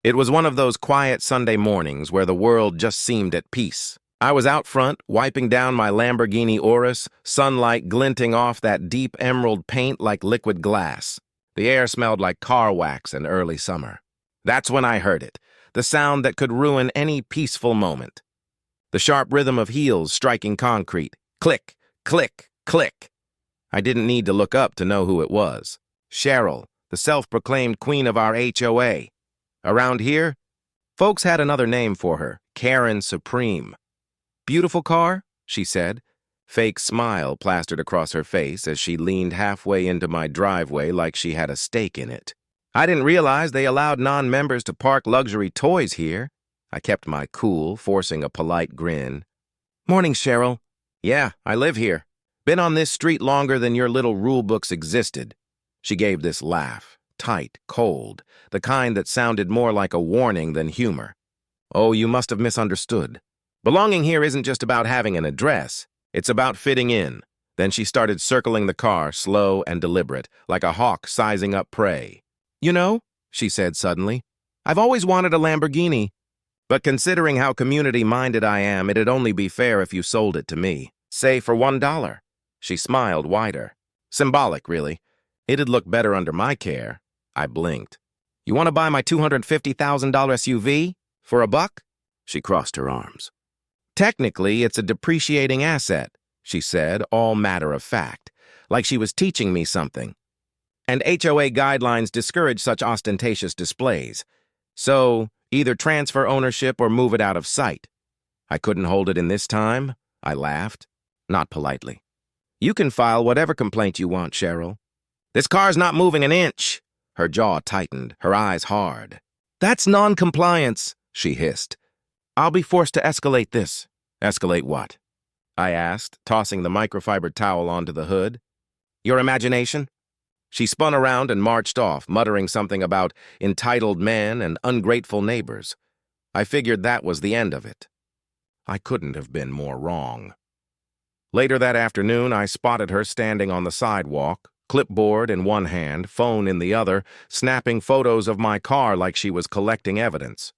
It was one of those quiet Sunday mornings where the world just seemed at peace. I was out front, wiping down my Lamborghini Urus, sunlight glinting off that deep emerald paint like liquid glass. The air smelled like car wax in early summer. That's when I heard it, the sound that could ruin any peaceful moment. The sharp rhythm of heels striking concrete. Click, click, click. I didn't need to look up to know who it was. Cheryl, the self-proclaimed queen of our HOA. Around here, folks had another name for her, Karen Supreme. "Beautiful car?" she said. Fake smile plastered across her face as she leaned halfway into my driveway like she had a stake in it. I didn't realize they allowed non-members to park luxury toys here. I kept my cool, forcing a polite grin. "Morning, Cheryl." "Yeah, I live here. Been on this street longer than your little rule books existed." She gave this laugh, tight, cold, the kind that sounded more like a warning than humor. "Oh, you must have misunderstood. Belonging here isn't just about having an address. It's about fitting in." Then she started circling the car, slow and deliberate, like a hawk sizing up prey. "You know," she said suddenly, "I've always wanted a Lamborghini. But considering how community-minded I am, it'd only be fair if you sold it to me. Say for $1. She smiled wider. Symbolic, really. It'd look better under my care. I blinked. "You want to buy my $250,000 SUV? For $1? She crossed her arms. "Technically, it's a depreciating asset," she said, all matter of fact, like she was teaching me something. "And HOA guidelines discourage such ostentatious displays. So, either transfer ownership or move it out of sight." I couldn't hold it in this time. I laughed, not politely. "You can file whatever complaint you want, Cheryl." "This car's not moving an inch." Her jaw tightened, her eyes hard. "That's non-compliance," she hissed. "I'll be forced to escalate this." "Escalate what?" I asked, tossing the microfiber towel onto the hood. "Your imagination?" She spun around and marched off, muttering something about entitled men and ungrateful neighbors. I figured that was the end of it. I couldn't have been more wrong. Later that afternoon, I spotted her standing on the sidewalk, clipboard in one hand, phone in the other, snapping photos of my car like she was collecting evidence.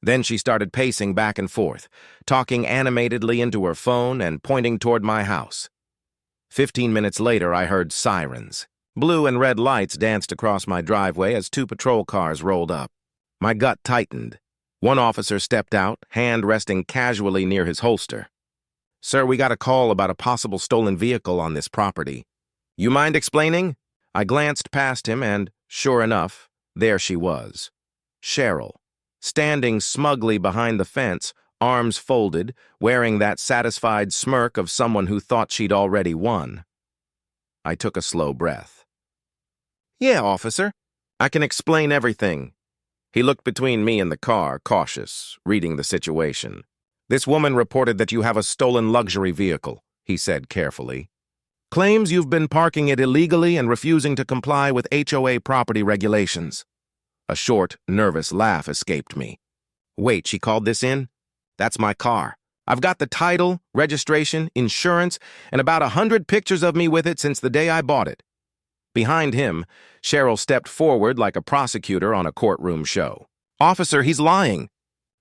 Then she started pacing back and forth, talking animatedly into her phone and pointing toward my house. 15 minutes later, I heard sirens. Blue and red lights danced across my driveway as 2 patrol cars rolled up. My gut tightened. One officer stepped out, hand resting casually near his holster. "Sir, we got a call about a possible stolen vehicle on this property. You mind explaining?" I glanced past him and, sure enough, there she was. Cheryl, standing smugly behind the fence, arms folded, wearing that satisfied smirk of someone who thought she'd already won. I took a slow breath. "Yeah, officer. I can explain everything." He looked between me and the car, cautious, reading the situation. "This woman reported that you have a stolen luxury vehicle," he said carefully. "Claims you've been parking it illegally and refusing to comply with HOA property regulations." A short, nervous laugh escaped me. "Wait, she called this in? That's my car. I've got the title, registration, insurance, and about 100 pictures of me with it since the day I bought it." Behind him, Cheryl stepped forward like a prosecutor on a courtroom show. "Officer, he's lying.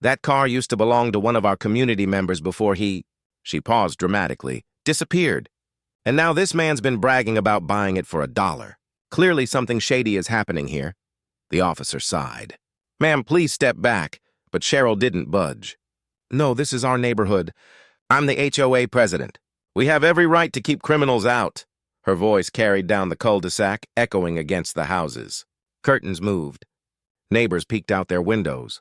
That car used to belong to one of our community members before he—" She paused dramatically, disappeared. "And now this man's been bragging about buying it for $1. Clearly something shady is happening here." The officer sighed. "Ma'am, please step back." But Cheryl didn't budge. "No, this is our neighborhood. I'm the HOA president. We have every right to keep criminals out." Her voice carried down the cul-de-sac, echoing against the houses. Curtains moved. Neighbors peeked out their windows.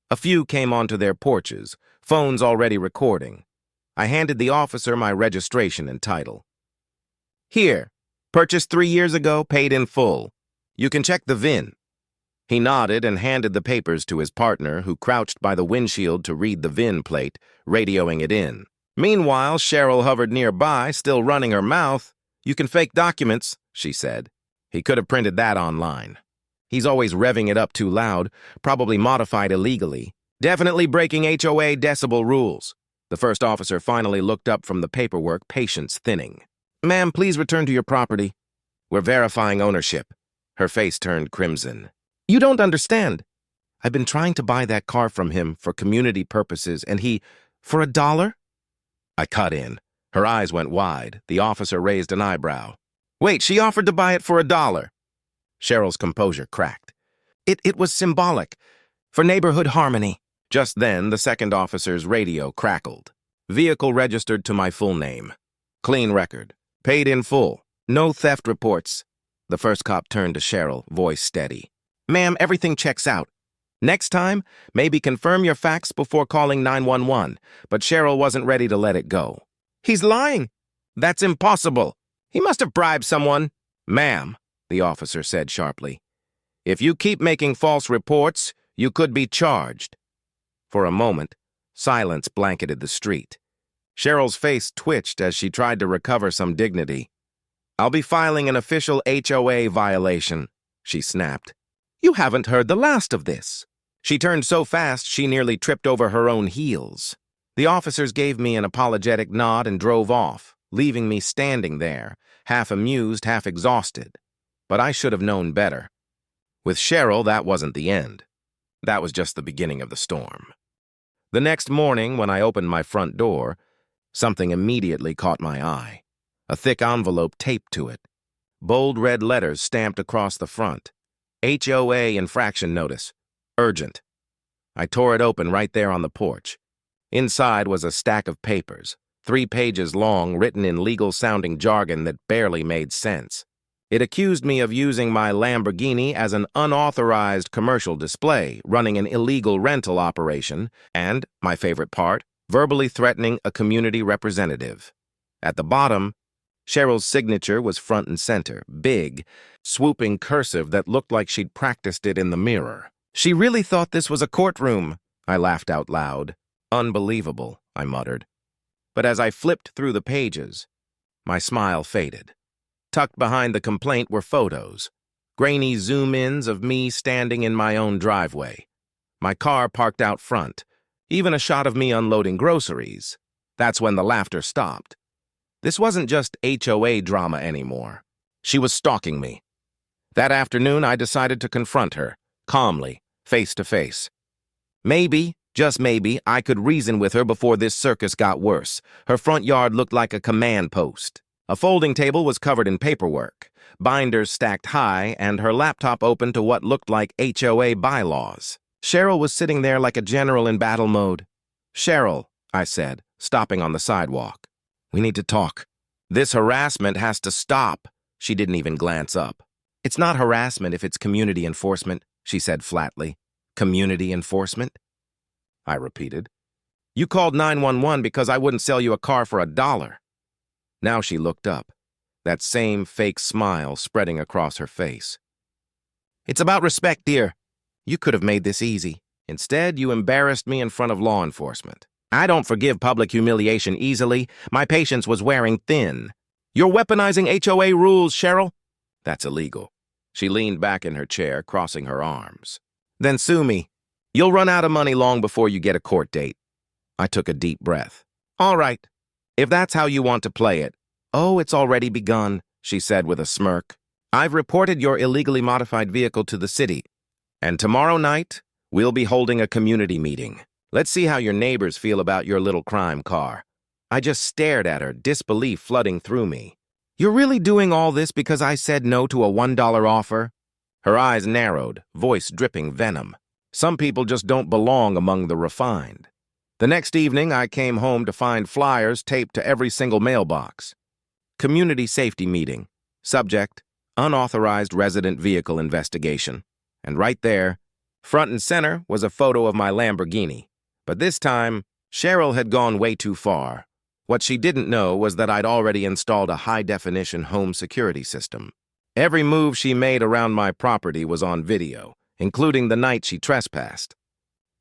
A few came onto their porches, phones already recording. I handed the officer my registration and title. "Here. Purchased 3 years ago, paid in full. You can check the VIN." He nodded and handed the papers to his partner, who crouched by the windshield to read the VIN plate, radioing it in. Meanwhile, Cheryl hovered nearby, still running her mouth. "You can fake documents," she said. He could have printed that online. He's always revving it up too loud, probably modified illegally. Definitely breaking HOA decibel rules. The first officer finally looked up from the paperwork, patience thinning. "Ma'am, please return to your property. We're verifying ownership." Her face turned crimson. "You don't understand. I've been trying to buy that car from him for community purposes, and for $1? I cut in. Her eyes went wide. The officer raised an eyebrow. Wait, she offered to buy it for $1. Cheryl's composure cracked. It was symbolic, for neighborhood harmony. Just then, the second officer's radio crackled. Vehicle registered to my full name. Clean record. Paid in full. No theft reports. The first cop turned to Cheryl, voice steady. Ma'am, everything checks out. Next time, maybe confirm your facts before calling 911, but Cheryl wasn't ready to let it go. He's lying. That's impossible. He must have bribed someone. Ma'am, the officer said sharply, if you keep making false reports, you could be charged. For a moment, silence blanketed the street. Cheryl's face twitched as she tried to recover some dignity. I'll be filing an official HOA violation, she snapped. You haven't heard the last of this. She turned so fast she nearly tripped over her own heels. The officers gave me an apologetic nod and drove off, leaving me standing there, half amused, half exhausted. But I should have known better. With Cheryl, that wasn't the end. That was just the beginning of the storm. The next morning, when I opened my front door, something immediately caught my eye. A thick envelope taped to it. Bold red letters stamped across the front. HOA infraction notice. Urgent. I tore it open right there on the porch. Inside was a stack of papers, 3 pages long, written in legal-sounding jargon that barely made sense. It accused me of using my Lamborghini as an unauthorized commercial display, running an illegal rental operation, and, my favorite part, verbally threatening a community representative. At the bottom, Cheryl's signature was front and center, big, swooping cursive that looked like she'd practiced it in the mirror. She really thought this was a courtroom, I laughed out loud. Unbelievable, I muttered. But as I flipped through the pages, my smile faded. Tucked behind the complaint were photos, grainy zoom-ins of me standing in my own driveway, my car parked out front, even a shot of me unloading groceries. That's when the laughter stopped. This wasn't just HOA drama anymore. She was stalking me. That afternoon, I decided to confront her, calmly, face to face. Maybe, just maybe, I could reason with her before this circus got worse. Her front yard looked like a command post. A folding table was covered in paperwork, binders stacked high, and her laptop open to what looked like HOA bylaws. Cheryl was sitting there like a general in battle mode. Cheryl, I said, stopping on the sidewalk. We need to talk. This harassment has to stop. She didn't even glance up. It's not harassment if it's community enforcement, she said flatly. Community enforcement? I repeated. You called 911 because I wouldn't sell you a car for $1. Now she looked up, that same fake smile spreading across her face. It's about respect, dear. You could have made this easy. Instead, you embarrassed me in front of law enforcement. I don't forgive public humiliation easily. My patience was wearing thin. You're weaponizing HOA rules, Cheryl. That's illegal. She leaned back in her chair, crossing her arms. Then sue me. You'll run out of money long before you get a court date. I took a deep breath. All right, if that's how you want to play it. Oh, it's already begun, she said with a smirk. I've reported your illegally modified vehicle to the city, and tomorrow night, we'll be holding a community meeting. Let's see how your neighbors feel about your little crime car. I just stared at her, disbelief flooding through me. You're really doing all this because I said no to a $1 offer? Her eyes narrowed, voice dripping venom. Some people just don't belong among the refined. The next evening, I came home to find flyers taped to every single mailbox. Community safety meeting. Subject, unauthorized resident vehicle investigation. And right there, front and center, was a photo of my Lamborghini. But this time, Cheryl had gone way too far. What she didn't know was that I'd already installed a high-definition home security system. Every move she made around my property was on video, including the night she trespassed.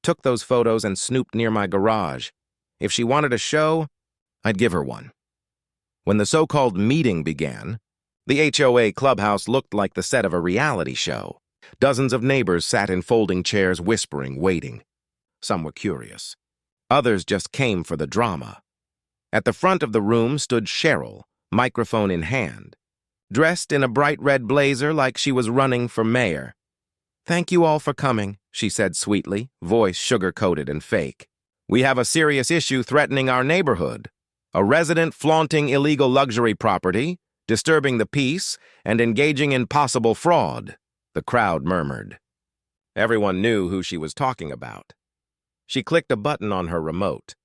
Took those photos and snooped near my garage. If she wanted a show, I'd give her one. When the so-called meeting began, the HOA clubhouse looked like the set of a reality show. Dozens of neighbors sat in folding chairs, whispering, waiting. Some were curious. Others just came for the drama. At the front of the room stood Cheryl, microphone in hand, dressed in a bright red blazer like she was running for mayor. "Thank you all for coming," she said sweetly, voice sugar-coated and fake. "We have a serious issue threatening our neighborhood. A resident flaunting illegal luxury property, disturbing the peace, and engaging in possible fraud," the crowd murmured. Everyone knew who she was talking about. She clicked a button on her remote,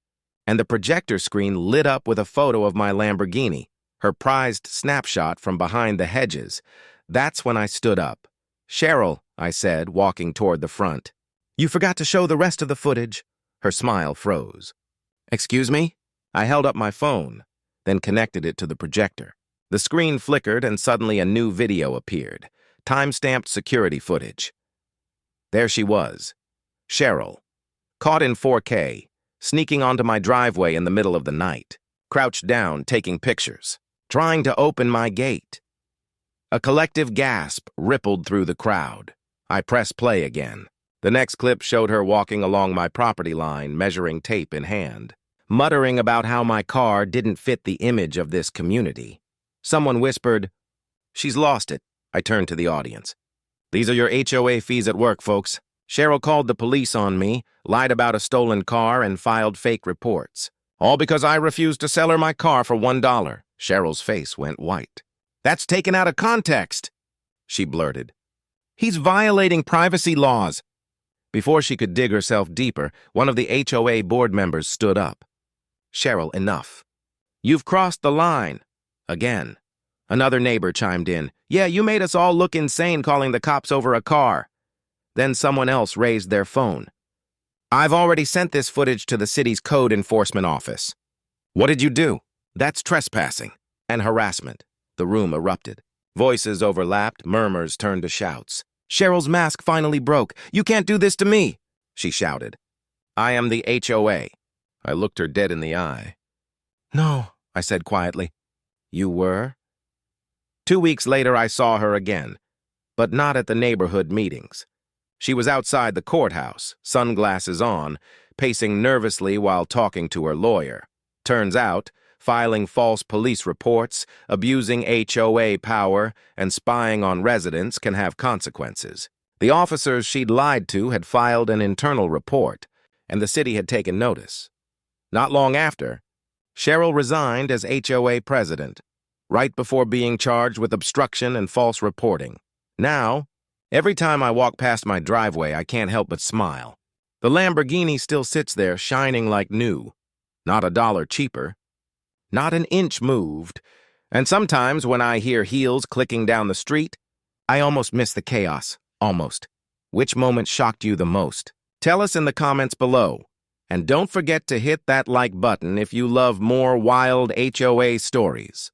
and the projector screen lit up with a photo of my Lamborghini, her prized snapshot from behind the hedges. That's when I stood up. "Cheryl," I said, walking toward the front. "You forgot to show the rest of the footage." Her smile froze. "Excuse me?" I held up my phone, then connected it to the projector. The screen flickered and suddenly a new video appeared, time-stamped security footage. There she was, Cheryl, caught in 4K, sneaking onto my driveway in the middle of the night, crouched down, taking pictures, trying to open my gate. A collective gasp rippled through the crowd. I pressed play again. The next clip showed her walking along my property line, measuring tape in hand, muttering about how my car didn't fit the image of this community. Someone whispered, "She's lost it." I turned to the audience. "These are your HOA fees at work, folks." Cheryl called the police on me, lied about a stolen car, and filed fake reports. All because I refused to sell her my car for $1. Cheryl's face went white. "That's taken out of context," she blurted. "He's violating privacy laws." Before she could dig herself deeper, one of the HOA board members stood up. "Cheryl, enough. You've crossed the line." Again. Another neighbor chimed in. "Yeah, you made us all look insane calling the cops over a car." Then someone else raised their phone. "I've already sent this footage to the city's code enforcement office." "What did you do?" "That's trespassing and harassment." The room erupted. Voices overlapped, murmurs turned to shouts. "Cheryl's mask finally broke. You can't do this to me," she shouted. "I am the HOA." I looked her dead in the eye. "No," I said quietly. "You were?" 2 weeks later, I saw her again, but not at the neighborhood meetings. She was outside the courthouse, sunglasses on, pacing nervously while talking to her lawyer. Turns out, filing false police reports, abusing HOA power, and spying on residents can have consequences. The officers she'd lied to had filed an internal report, and the city had taken notice. Not long after, Cheryl resigned as HOA president, right before being charged with obstruction and false reporting. Now, every time I walk past my driveway, I can't help but smile. The Lamborghini still sits there shining like new, not $1 cheaper, not an inch moved, and sometimes when I hear heels clicking down the street, I almost miss the chaos, almost. Which moment shocked you the most? Tell us in the comments below. And don't forget to hit that like button if you love more wild HOA stories.